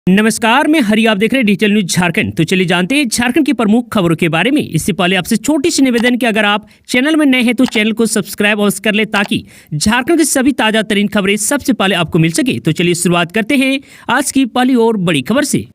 नमस्कार, मैं हरि। आप देख रहे हैं डिजिटल न्यूज झारखंड। तो चलिए जानते हैं झारखंड की प्रमुख खबरों के बारे में। इससे पहले आपसे छोटी सी निवेदन कि अगर आप चैनल में नए हैं तो चैनल को सब्सक्राइब अवश्य कर ले ताकि झारखंड की सभी ताजा तरीन खबरें सबसे पहले आपको मिल सके। तो चलिए शुरुआत करते हैं आज की पहली और बड़ी खबर से।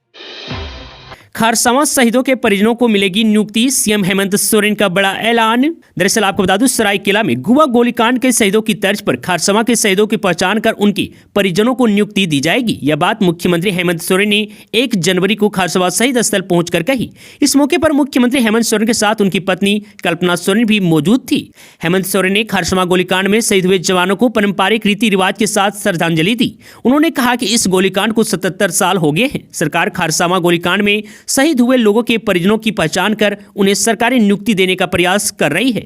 खारसवां शहीदों के परिजनों को मिलेगी नियुक्ति, सीएम हेमंत सोरेन का बड़ा ऐलान। दरअसल आपको बता दूं, सरायकेला में गुवा गोलीकांड के शहीदों की तर्ज पर खारसवां के शहीदों की पहचान कर उनके परिजनों को नियुक्ति दी जाएगी। यह बात मुख्यमंत्री हेमंत सोरेन ने 1 जनवरी को खारसवां शहीद स्थल पहुंचकर कही। इस मौके पर मुख्यमंत्री हेमंत सोरेन के साथ उनकी पत्नी कल्पना सोरेन भी मौजूद थी। हेमंत सोरेन ने खारसवां गोलीकांड में शहीद हुए जवानों को पारंपरिक रीति रिवाज के साथ श्रद्धांजलि दी। उन्होंने कहा कि इस गोलीकांड को 77 साल हो गए हैं। सरकार खारसवां गोलीकांड में शहीद हुए लोगों के परिजनों की पहचान कर उन्हें सरकारी नियुक्ति देने का प्रयास कर रही है।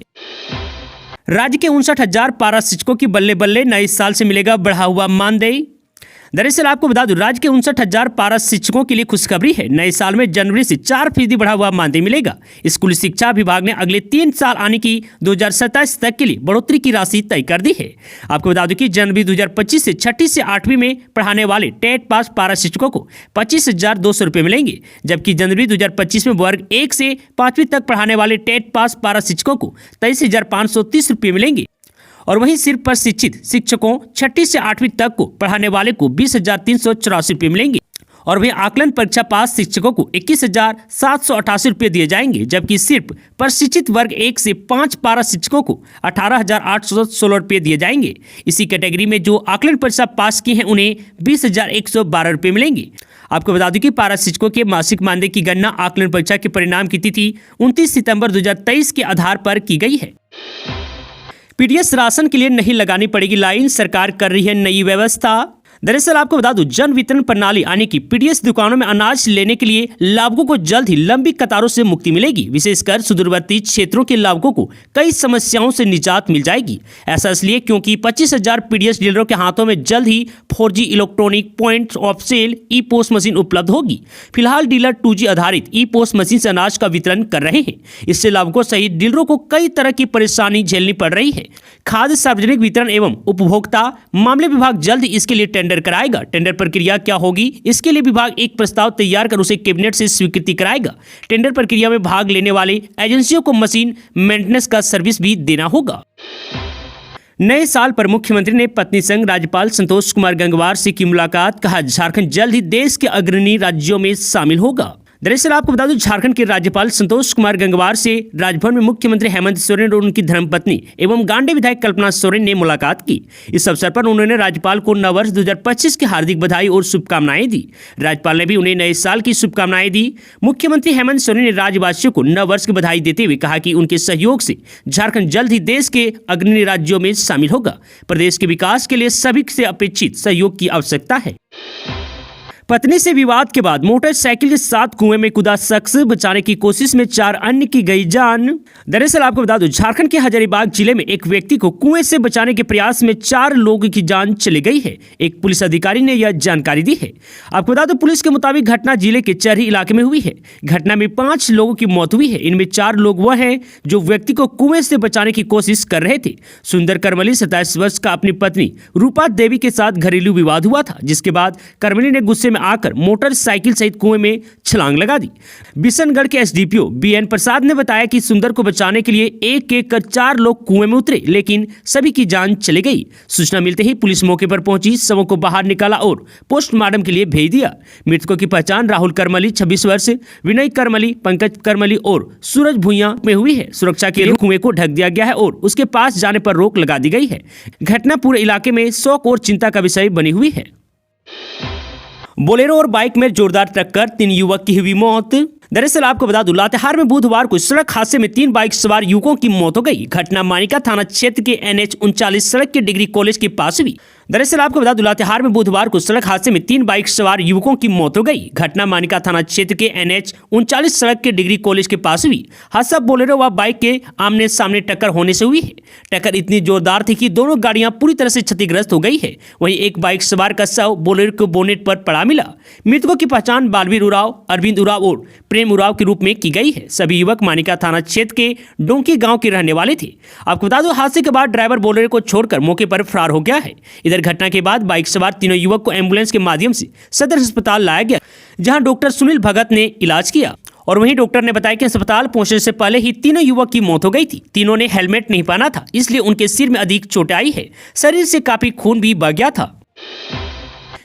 राज्य के 59,000 पारा शिक्षकों की बल्ले बल्ले, नए साल से मिलेगा बढ़ा हुआ मानदेय। दरअसल आपको बता दूं, राज्य के 59,000 पारा शिक्षकों के लिए खुशखबरी है। नए साल में जनवरी से 4% बढ़ा हुआ मानदेय मिलेगा। स्कूली शिक्षा विभाग ने अगले 3 साल आने की 2027 तक के लिए बढ़ोतरी की राशि तय कर दी है। आपको बता दूं कि जनवरी 2025 से 6ठी से 8वीं में पढ़ाने वाले टेट पास पारा शिक्षकों को 25,200 रुपये मिलेंगे, जबकि जनवरी 2025 में वर्ग 1 से 5वीं तक पढ़ाने वाले टेट पास पारा शिक्षकों को 23,530 रुपये मिलेंगे। और वहीं सिर्फ प्रशिक्षित शिक्षकों 6ठी से 8वीं तक को पढ़ाने वाले को 20,384 रुपये मिलेंगे। और वहीं आकलन परीक्षा पास शिक्षकों को 21,788 रुपये दिए जाएंगे, जबकि सिर्फ प्रशिक्षित वर्ग 1 से 5 पारा शिक्षकों को 18,816 रुपये दिए जाएंगे। इसी कैटेगरी में जो आकलन परीक्षा पास की हैं उन्हें 20,112 रुपये मिलेंगे। आपको बता दूं कि पारा शिक्षकों के मासिक मानदेय की गणना आकलन परीक्षा के परिणाम की तिथि 29 सितंबर 2023 के आधार पर की गई है। पीडीएस राशन के लिए नहीं लगानी पड़ेगी लाइन, सरकार कर रही है नई व्यवस्था। दरअसल आपको बता दूं, जन वितरण प्रणाली यानी कि पीडीएस दुकानों में अनाज लेने के लिए लाभुकों को जल्द ही लंबी कतारों से मुक्ति मिलेगी। विशेषकर सुदूरवर्ती क्षेत्रों के लाभुकों को कई समस्याओं से निजात मिल जाएगी। ऐसा इसलिए क्योंकि 25,000 पीडीएस डीलरों के हाथों में जल्द ही 4G electronic point of sale e post machine उपलब्ध होगी। फिलहाल डीलर 2G आधारित ई पोस्ट मशीन से अनाज का वितरण कर रहे हैं। इससे लाभुकों सहित डीलरों को कई तरह की परेशानी झेलनी पड़ रही है। खाद्य सार्वजनिक वितरण एवं उपभोक्ता मामले विभाग जल्द ही इसके लिए टेंडर कराएगा। टेंडर प्रक्रिया क्या होगी, इसके लिए विभाग एक प्रस्ताव तैयार कर उसे कैबिनेट से स्वीकृति कराएगा। टेंडर प्रक्रिया में भाग लेने वाले एजेंसियों को मशीन मेंटेनेंस का सर्विस भी देना होगा। नए साल पर मुख्यमंत्री ने पत्नी संग राज्यपाल संतोष कुमार गंगवार से की मुलाकात। कहा, झारखंड जल्द ही देश के अग्रणी राज्यों में शामिल होगा। दरअसल आपको बता दूं, झारखंड के राज्यपाल संतोष कुमार गंगवार से राजभवन में मुख्यमंत्री हेमंत सोरेन और उनकी धर्मपत्नी एवं गांडे विधायक कल्पना सोरेन ने मुलाकात की। इस अवसर पर उन्होंने राज्यपाल को नववर्ष 2025 की हार्दिक बधाई और शुभकामनाएं दी। राज्यपाल ने भी उन्हें नए साल की शुभकामनाएं दी। मुख्यमंत्री हेमंत सोरेन ने राज्यवासियों को नववर्ष की बधाई देते हुए कहा कि उनके सहयोग से झारखंड जल्द ही देश के अग्रणी राज्यों में शामिल होगा। प्रदेश के विकास के लिए सभी से अपेक्षित सहयोग की आवश्यकता है। पत्नी से विवाद के बाद मोटरसाइकिल के साथ कुएं में कूदा शख्स, बचाने की कोशिश में 4 अन्य की गई जान। दरअसल आपको बता दूं, झारखंड के हजारीबाग जिले में एक व्यक्ति को कुएं से बचाने के प्रयास में 4 लोगों की जान चली गई है। एक पुलिस अधिकारी ने यह जानकारी दी है। आपको बता दूं, पुलिस के मुताबिक घटना जिले के चरही इलाके में हुई है। घटना में 5 लोगों की मौत हुई है। इनमें 4 लोग वह हैं जो व्यक्ति को कुएं से बचाने की कोशिश कर रहे थे। सुंदर करमली 27 वर्ष का अपनी पत्नी रूपा देवी के साथ घरेलू विवाद हुआ था, जिसके बाद करमली ने गुस्से में आकर मोटरसाइकिल सहित कुएं में छलांग लगा दी। बिशनगढ़ के एसडीपीओ बीएन प्रसाद ने बताया कि सुंदर को बचाने के लिए एक एक कर 4 लोग कुएं में उतरे, लेकिन सभी की जान चली गई। सूचना मिलते ही पुलिस मौके पर पहुंची, शवों को बाहर निकाला और पोस्टमार्टम के लिए भेज दिया। मृतकों की पहचान राहुल करमली 26 वर्ष, विनय करमली, पंकज करमली और सूरज भुइयां में हुई है। सुरक्षा के लिए कुएं को ढक दिया गया है और उसके पास जाने पर रोक लगा दी गई है। घटना पूरे इलाके में शोक और चिंता का विषय बनी हुई है। बोलेरो और बाइक में जोरदार टक्कर, 3 युवक की हुई मौत। दरअसल आपको बता दूं, लातेहार में बुधवार को सड़क हादसे में 3 बाइक सवार युवकों की मौत हो गई। घटना मानिका थाना क्षेत्र के NH 39 सड़क के डिग्री कॉलेज के पास हुई। दरअसल आपको बता दूं, लातेहार में बुधवार को सड़क हादसे में 3 बाइक सवार युवकों की मौत हो गई। घटना मानिका थाना क्षेत्र के NH 39 सड़क के डिग्री कॉलेज के पास हुई। हादसा बोलेरो व बाइक के आमने सामने टक्कर होने से हुई है। टक्कर इतनी जोरदार थी कि दोनों गाड़ियां पूरी तरह से क्षतिग्रस्त हो गई है। वहीं एक बाइक सवार का शव बोलेरो के बोनेट पर पड़ा मिला। मृतकों की पहचान बालवीर उराव, अरविंद उराव और प्रेम उराव के रूप में की गई है। सभी युवक मानिका थाना क्षेत्र के डोंकी गांव के रहने वाले थे। आपको बता दो, हादसे के बाद ड्राइवर बोलेरो को छोड़कर मौके पर फरार हो गया है। इधर इधर घटना के बाद बाइक सवार तीनों युवक को एम्बुलेंस के माध्यम से सदर अस्पताल लाया गया, जहां डॉक्टर सुनील भगत ने इलाज किया। और वहीं डॉक्टर ने बताया कि अस्पताल पहुंचने से पहले ही तीनों युवक की मौत हो गई थी। तीनों ने हेलमेट नहीं पहना था, इसलिए उनके सिर में अधिक चोट आई है। शरीर से काफी खून भी बह गया था।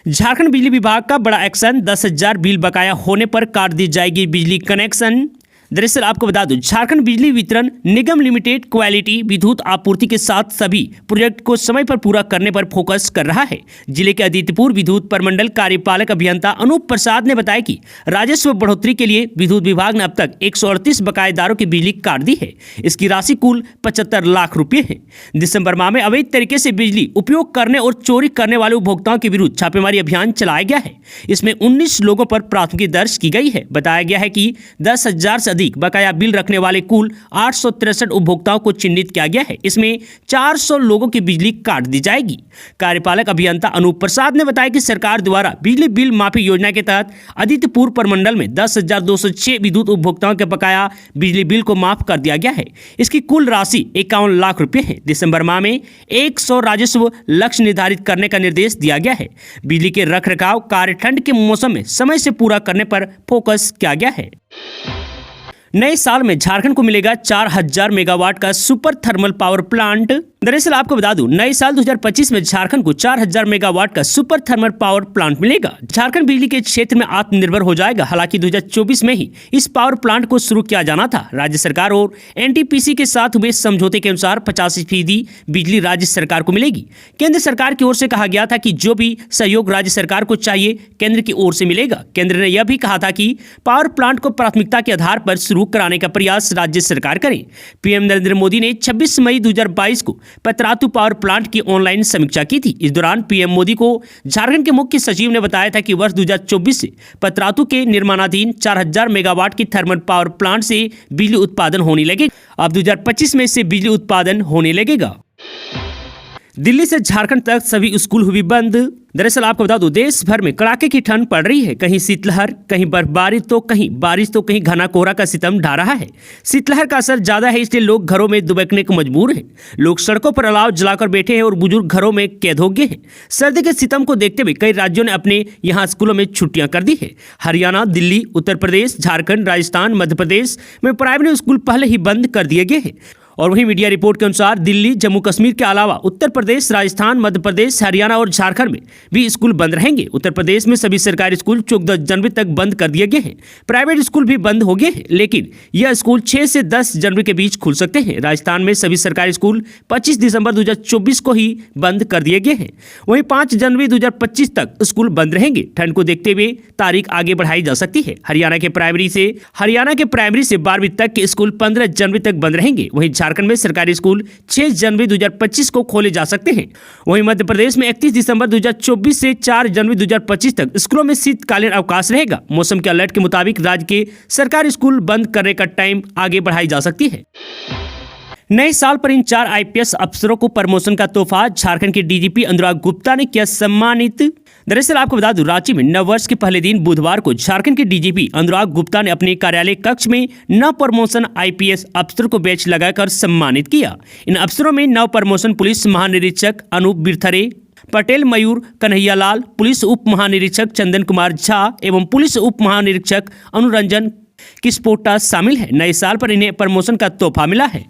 झारखंड बिजली विभाग का बड़ा एक्शन, 10,000 बिल बकाया होने पर काट दी जाएगी बिजली कनेक्शन। दरअसल आपको बता दूं, झारखंड बिजली वितरण निगम लिमिटेड क्वालिटी विद्युत आपूर्ति के साथ सभी प्रोजेक्ट को समय पर पूरा करने पर फोकस कर रहा है। जिले के आदित्यपुर विद्युत प्रमंडल कार्यपालक अभियंता अनूप प्रसाद ने बताया कि राजस्व बढ़ोतरी के लिए विद्युत विभाग ने अब तक 138 बकायेदारों की बिजली काट दी है। इसकी राशि कुल 75 लाख रुपये है। दिसंबर माह में अवैध तरीके से बिजली उपयोग करने और चोरी करने वाले उपभोक्ताओं के विरुद्ध छापेमारी अभियान चलाया गया है। इसमें 19 लोगों पर प्राथमिकी दर्ज की गई है। बताया गया है कि 10,000 से अधिक बकाया बिल रखने वाले कुल 863 उपभोक्ताओं को चिन्हित किया गया है। इसमें 400 लोगों की बिजली काट दी जाएगी। कार्यपालक अभियंता अनूप प्रसाद ने बताया कि सरकार द्वारा बिजली बिल माफी योजना के तहत आदित्यपुर प्रमंडल में 10,206 विद्युत उपभोक्ताओं के बकाया बिजली बिल को माफ कर दिया गया है। इसकी कुल राशि 51 लाख रुपए है। दिसंबर माह में 100 राजस्व लक्ष्य निर्धारित करने का निर्देश दिया गया है। बिजली के रखरखाव कार्य ठंड के मौसम में समय से पूरा करने पर फोकस किया गया है। नए साल में झारखंड को मिलेगा 4,000 मेगावाट का सुपर थर्मल पावर प्लांट। दरअसल आपको बता दूं, नए साल 2025 में झारखंड को 4,000 मेगावाट का सुपर थर्मल पावर प्लांट मिलेगा। झारखंड बिजली के क्षेत्र में आत्मनिर्भर हो जाएगा। हालांकि 2024 में ही इस पावर प्लांट को शुरू किया जाना था। राज्य सरकार और एनटीपीसी के साथ हुए समझौते के अनुसार 85% बिजली राज्य सरकार को मिलेगी। केंद्र सरकार की ओर से कहा गया था कि जो भी सहयोग राज्य सरकार को चाहिए केंद्र की ओर से मिलेगा। केंद्र ने यह भी कहा था कि पावर प्लांट को प्राथमिकता के आधार पर शुरू कराने का प्रयास राज्य सरकार करे। पीएम नरेंद्र मोदी ने 26 मई 2022 को पतरातू पावर प्लांट की ऑनलाइन समीक्षा की थी। इस दौरान पीएम मोदी को झारखंड के मुख्य सचिव ने बताया था कि वर्ष 2024 से पतरातू के निर्माणाधीन 4,000 मेगावाट की थर्मल पावर प्लांट से बिजली उत्पादन होने लगेगा। अब 2025 में इससे बिजली उत्पादन होने लगेगा। दिल्ली से झारखंड तक सभी स्कूल हुई बंद। दरअसल आपको बता दूं, देश भर में कड़ाके की ठंड पड़ रही है। कहीं शीतलहर, कहीं बर्फबारी, तो कहीं बारिश, तो कहीं घना कोहरा का सितम ढा रहा है। शीतलहर का असर ज्यादा है, इसलिए लोग घरों में दुबकने को मजबूर हैं। लोग सड़कों पर अलाव जलाकर बैठे हैं और बुजुर्ग घरों में कैद हो गए हैं। सर्दी के सितम को देखते हुए कई राज्यों ने अपने यहाँ स्कूलों में छुट्टियां कर दी है। हरियाणा, दिल्ली, उत्तर प्रदेश, झारखंड, राजस्थान, मध्य प्रदेश में प्राइवेट स्कूल पहले ही बंद कर दिए गए हैं। और वहीं मीडिया रिपोर्ट के अनुसार दिल्ली, जम्मू कश्मीर के अलावा उत्तर प्रदेश, राजस्थान, मध्य प्रदेश, हरियाणा और झारखंड में भी स्कूल बंद रहेंगे। उत्तर प्रदेश में सभी सरकारी स्कूल 14 जनवरी तक बंद कर दिए गए हैं। प्राइवेट स्कूल भी बंद हो गए हैं, लेकिन यह स्कूल 6 से 10 जनवरी के बीच खुल सकते हैं। राजस्थान में सभी सरकारी स्कूल 25 दिसंबर 2024 को ही बंद कर दिए गए हैं। वहीं 5 जनवरी 2025 तक स्कूल बंद रहेंगे। ठंड को देखते हुए तारीख आगे बढ़ाई जा सकती है। हरियाणा के प्राइमरी से 12वीं तक के स्कूल 15 जनवरी तक बंद रहेंगे। वहीं झारखंड में सरकारी स्कूल 6 जनवरी 2025 को खोले जा सकते हैं। वहीं मध्य प्रदेश में 31 दिसंबर 2024 से 4 जनवरी 2025 तक स्कूलों में शीतकालीन अवकाश रहेगा। मौसम के अलर्ट के मुताबिक राज्य के सरकारी स्कूल बंद करने का टाइम आगे बढ़ाई जा सकती है। नए साल पर इन 4 आईपीएस अफसरों को प्रमोशन का तोहफा। झारखंड के डीजीपी अनुराग गुप्ता ने किया सम्मानित। दरअसल आपको बता दूं, रांची में नववर्ष के पहले दिन बुधवार को झारखंड के डीजीपी अनुराग गुप्ता ने अपने कार्यालय कक्ष में नव प्रमोशन आईपीएस अफसर को बैच लगाकर सम्मानित किया। इन अफसरों में नव प्रमोशन पुलिस महानिरीक्षक अनूप बिरथरे, पटेल मयूर कन्हैयालाल, पुलिस उप महानिरीक्षक चंदन कुमार झा एवं पुलिस उप महानिरीक्षक अनुरंजन किस्पोटा शामिल है। नए साल पर इन्हें प्रमोशन का तोहफा मिला है।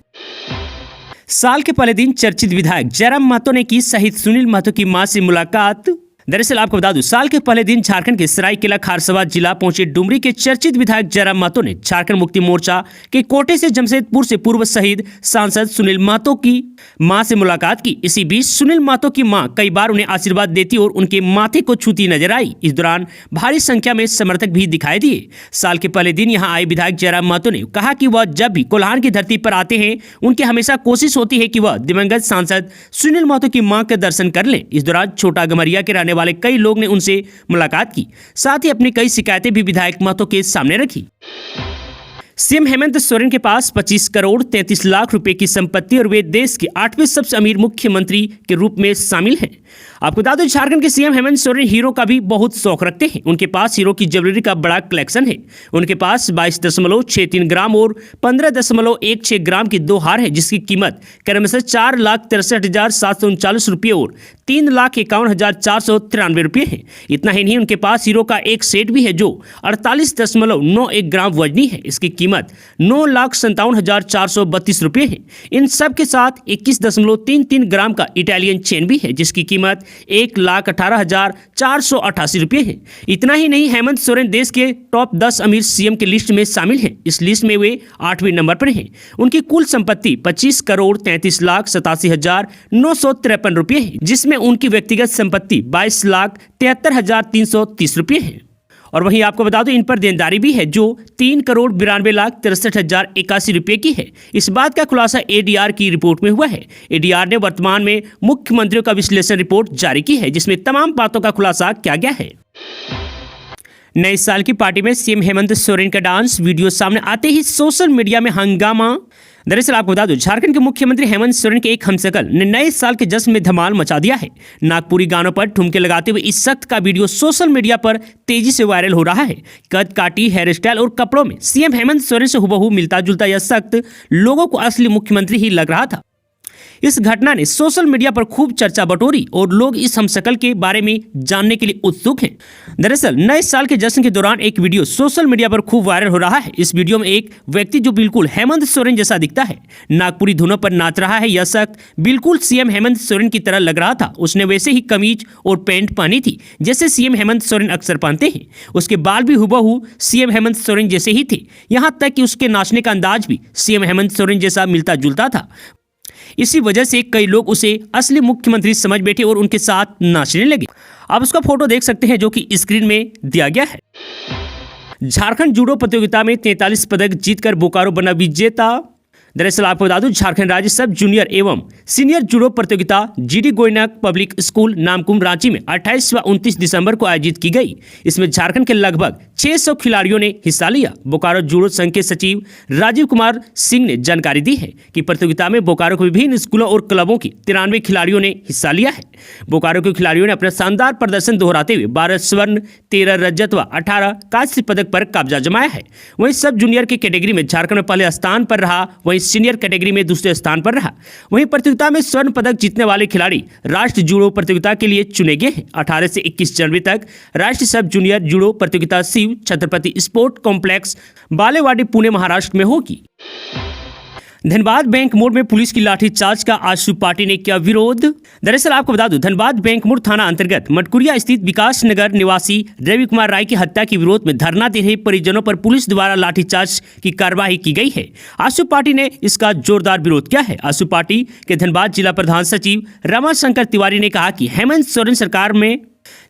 साल के पहले दिन चर्चित विधायक जयराम महतो ने की शहीद सुनील महतो की मां से मुलाकात। दरअसल आपको बता दूं, साल के पहले दिन झारखंड के सरायकेला खारसवा जिला पहुंचे डुमरी के चर्चित विधायक जयराम महतो ने झारखंड मुक्ति मोर्चा के कोटे से जमशेदपुर से पूर्व शहीद सांसद सुनील महतो की मां से मुलाकात की। इसी बीच सुनील महतो की मां कई बार उन्हें आशीर्वाद देती और उनके माथे को छूती नजर आई। इस दौरान भारी संख्या में समर्थक भी दिखाई दिए। साल के पहले दिन यहां आए विधायक जयराम महतो ने कहा कि वह जब भी कोल्हान की धरती पर आते हैं, उनकी हमेशा कोशिश होती है कि वह दिवंगत सांसद सुनील महतो की मां के दर्शन कर लें। इस दौरान छोटा गमरिया के रहने वाले कई लोग ने उनसे मुलाकात की, साथ ही अपनी कई शिकायतें भी विधायक महतो के सामने रखी। सीएम हेमंत सोरेन के पास 25 करोड़ 33 लाख रुपए की संपत्ति और वे देश के 8वें सबसे अमीर मुख्यमंत्री के रूप में शामिल हैं। आपको बता दो झारखंड के सीएम हेमंत सोरेन हीरो का भी बहुत शौक रखते हैं। उनके पास हीरो की ज्वेलरी का बड़ा कलेक्शन है। उनके पास 22.63 ग्राम और 15.16 ग्राम की 2 हार है, जिसकी कीमत क्रमशः 4,63,739 रुपये और 3,51,493 रुपये है। इतना ही नहीं, उनके पास हीरो का एक सेट भी है जो 48.91 ग्राम वजनी है। इसकी कीमत 9,57,432 रुपये है। इन सब के साथ 21.33 ग्राम का इटालियन चेन भी है, जिसकी कीमत 1,18,488 रुपये है। इतना ही नहीं, हेमंत सोरेन देश के टॉप 10 अमीर सीएम की लिस्ट में शामिल हैं। इस लिस्ट में वे 8वें नंबर पर हैं। उनकी कुल संपत्ति 25,33,87,953 रुपये है, जिसमें उनकी व्यक्तिगत संपत्ति 22,73,330 रुपये है। और वहीं आपको बता दो, इन पर देनदारी भी है जो 3,92,63,081 रुपये की है। इस बात का खुलासा एडीआर की रिपोर्ट में हुआ है। एडीआर ने वर्तमान में मुख्यमंत्रियों का विश्लेषण रिपोर्ट जारी की है, जिसमें तमाम बातों का खुलासा किया गया है। नए साल की पार्टी में सीएम हेमंत सोरेन का डांस वीडियो सामने आते ही सोशल मीडिया में हंगामा। दरअसल आपको बता दो, झारखंड के मुख्यमंत्री हेमंत सोरेन के एक हमशक्ल ने नए साल के जश्न में धमाल मचा दिया है। नागपुरी गानों पर ठुमके लगाते हुए इस सख्त का वीडियो सोशल मीडिया पर तेजी से वायरल हो रहा है। कद काटी, हेयर स्टाइल और कपड़ों में सीएम हेमंत सोरेन से हुबहू मिलता जुलता यह सख्त लोगों को असली मुख्यमंत्री ही लग रहा था। इस घटना ने सोशल मीडिया पर खूब चर्चा बटोरी और लोग इस हमशक्ल के बारे में जानने के लिए उत्सुक हैं। दरअसल नए साल के जश्न के दौरान एक वीडियो सोशल मीडिया पर खूब वायरल हो रहा है। इस वीडियो में एक व्यक्ति जो बिल्कुल हेमंत सोरेन जैसा दिखता है, नागपुरी धुनों पर नाच रहा है। यह शख्स बिल्कुल सीएम हेमंत सोरेन की तरह लग रहा था। उसने वैसे ही कमीज और पैंट पहनी थी जैसे सीएम हेमंत सोरेन अक्सर पहनते हैं। उसके बाल भी हुबहू सीएम हेमंत सोरेन जैसे ही थे। यहाँ तक कि उसके नाचने का अंदाज भी सीएम हेमंत सोरेन जैसा मिलता जुलता था। इसी वजह से कई लोग उसे असली मुख्यमंत्री समझ बैठे और उनके साथ नाचने लगे। आप उसका फोटो देख सकते हैं जो कि स्क्रीन में दिया गया है। झारखंड जूडो प्रतियोगिता में 43 पदक जीतकर बोकारो बना विजेता। दरअसल आपको बता दूं, झारखंड राज्य सब जूनियर एवं सीनियर जूडो प्रतियोगिता GD Goenka public school Namkum Ranchi में 28 व 29 दिसंबर को आयोजित की गई। इसमें झारखंड के लगभग 600 खिलाड़ियों ने हिस्सा लिया। बोकारो जूडो संघ के सचिव राजीव कुमार सिंह ने जानकारी दी है कि प्रतियोगिता में बोकारो के विभिन्न स्कूलों और क्लबों की 93 खिलाड़ियों ने हिस्सा लिया है। बोकारो के खिलाड़ियों ने अपना शानदार प्रदर्शन दोहराते हुए 12 स्वर्ण, 13 रजत व 18 कांस्य पदक पर कब्जा जमाया है। वहीं सब जूनियर की कैटेगरी में झारखंड में पहले स्थान पर रहा, वहीं सीनियर कैटेगरी में दूसरे स्थान पर रहा। वहीं प्रतियोगिता में स्वर्ण पदक जीतने वाले खिलाड़ी राष्ट्रीय जूडो प्रतियोगिता के लिए चुने गए हैं। 18 से 21 जनवरी तक राष्ट्रीय सब जूनियर जूडो प्रतियोगिता शिव छत्रपति स्पोर्ट कॉम्प्लेक्स बालेवाडी पुणे महाराष्ट्र में होगी। धनबाद बैंक मोड़ में पुलिस की लाठीचार्ज का आशु पार्टी ने किया विरोध। दरअसल आपको बता दूं, धनबाद बैंक मोड़ थाना अंतर्गत मटकुरिया स्थित विकास नगर निवासी रवि कुमार राय की हत्या के विरोध में धरना दे रहे परिजनों पर पुलिस द्वारा लाठीचार्ज की कार्रवाई की गई है। आशु पार्टी ने इसका जोरदार विरोध किया है। आशु पार्टी के धनबाद जिला प्रधान सचिव रमाशंकर तिवारी ने कहा कि हेमंत सोरेन सरकार में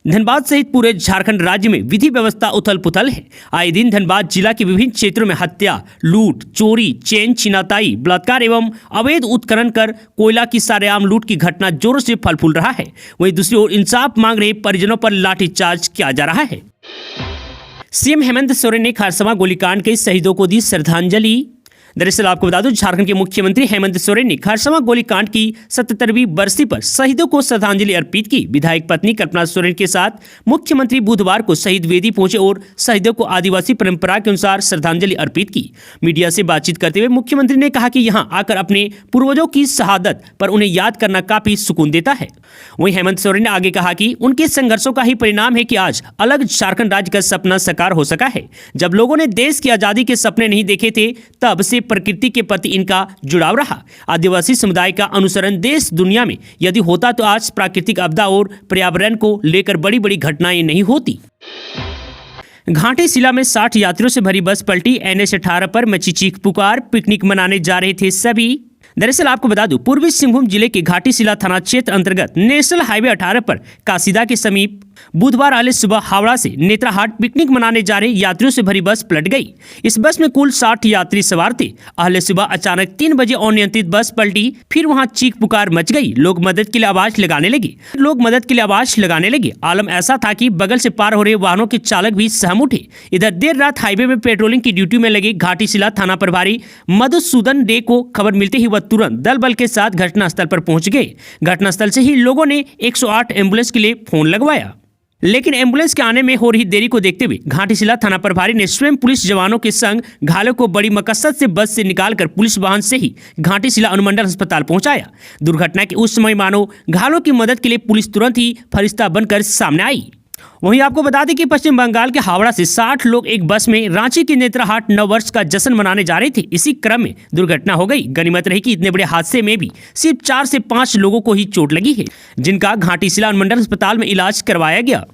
धनबाद सहित पूरे झारखंड राज्य में विधि व्यवस्था उथल पुथल है। आए दिन धनबाद जिला के विभिन्न क्षेत्रों में हत्या, लूट, चोरी, चैन छिनाताई, बलात्कार एवं अवैध उत्खनन कर कोयला की सरेआम लूट की घटना जोरों से फल फूल रहा है। वहीं दूसरी ओर इंसाफ मांग रहे परिजनों पर लाठीचार्ज किया जा रहा है। सीएम हेमंत सोरेन ने खारसमा गोलीकांड के शहीदों को दी श्रद्धांजलि। दरअसल आपको बता दूं, झारखंड के मुख्यमंत्री हेमंत सोरेन ने खारसमा गोलीकांड की 77वीं बरसी पर शहीदों को श्रद्धांजलि अर्पित की। विधायक पत्नी कल्पना सोरेन के साथ मुख्यमंत्री बुधवार को शहीद वेदी पहुंचे और शहीदों को आदिवासी परंपरा के अनुसार श्रद्धांजलि अर्पित की। मीडिया से बातचीत करते हुए मुख्यमंत्री ने कहा कि यहां आकर अपने पूर्वजों की शहादत पर उन्हें याद करना काफी सुकून देता है। वहीं हेमंत सोरेन ने आगे कहा कि उनके संघर्षों का ही परिणाम है कि आज अलग झारखंड राज्य का सपना साकार हो सका है। जब लोगों ने देश की आजादी के सपने नहीं देखे थे, तब से प्रकृति के प्रति इनका जुड़ाव रहा। आदिवासी समुदाय का अनुसरण देश दुनिया में यदि होता तो आज प्राकृतिक आपदा और पर्यावरण को लेकर बड़ी बड़ी घटनाएं नहीं होती। घाटीशिला में 60 यात्रियों से भरी बस पलटी। NH 18 पर मची चीख पुकार। पिकनिक मनाने जा रहे थे सभी। दरअसल आपको बता दूं, पूर्वी सिंहभूम जिले के घाटीशिला थाना क्षेत्र अंतर्गत नेशनल हाईवे 18 पर कासीदा के समीप बुधवार आले सुबह हावड़ा से नेत्राहाट पिकनिक मनाने जा रहे यात्रियों से भरी बस पलट गई। इस बस में कुल 60 यात्री सवार थे। अहले सुबह अचानक 3 बजे अनियंत्रित बस पलटी। फिर वहां चीख पुकार मच गई। लोग मदद के लिए आवाज लगाने लगे। आलम ऐसा था कि बगल से पार हो रहे वाहनों के चालक भी सहम उठे। इधर देर रात हाईवे में पेट्रोलिंग की ड्यूटी में लगे घाटीशिला थाना प्रभारी मधुसूदन डे को खबर मिलते ही वह तुरंत दल बल के साथ घटनास्थल पर पहुंच गए। घटनास्थल से ही लोगों ने 108 एम्बुलेंस के लिए फोन लगवाया, लेकिन एम्बुलेंस के आने में हो रही देरी को देखते हुए घाटीशिला थाना प्रभारी ने स्वयं पुलिस जवानों के संग घायलों को बड़ी मकसद से बस से निकालकर पुलिस वाहन से ही घाटीशिला अनुमंडल अस्पताल पहुंचाया। दुर्घटना के उस समय मानो घायलों की मदद के लिए पुलिस तुरंत ही फरिश्ता बनकर सामने आई। वहीं आपको बता दें कि पश्चिम बंगाल के हावड़ा से 60 लोग एक बस में रांची के नेतरहाट नववर्ष का जश्न मनाने जा रहे थे। इसी क्रम में दुर्घटना हो गई। गनीमत रही कि इतने बड़े हादसे में भी सिर्फ 4 से 5 लोगों को ही चोट लगी है, जिनका घाटीशिला अनुमंडल अस्पताल में इलाज करवाया गया।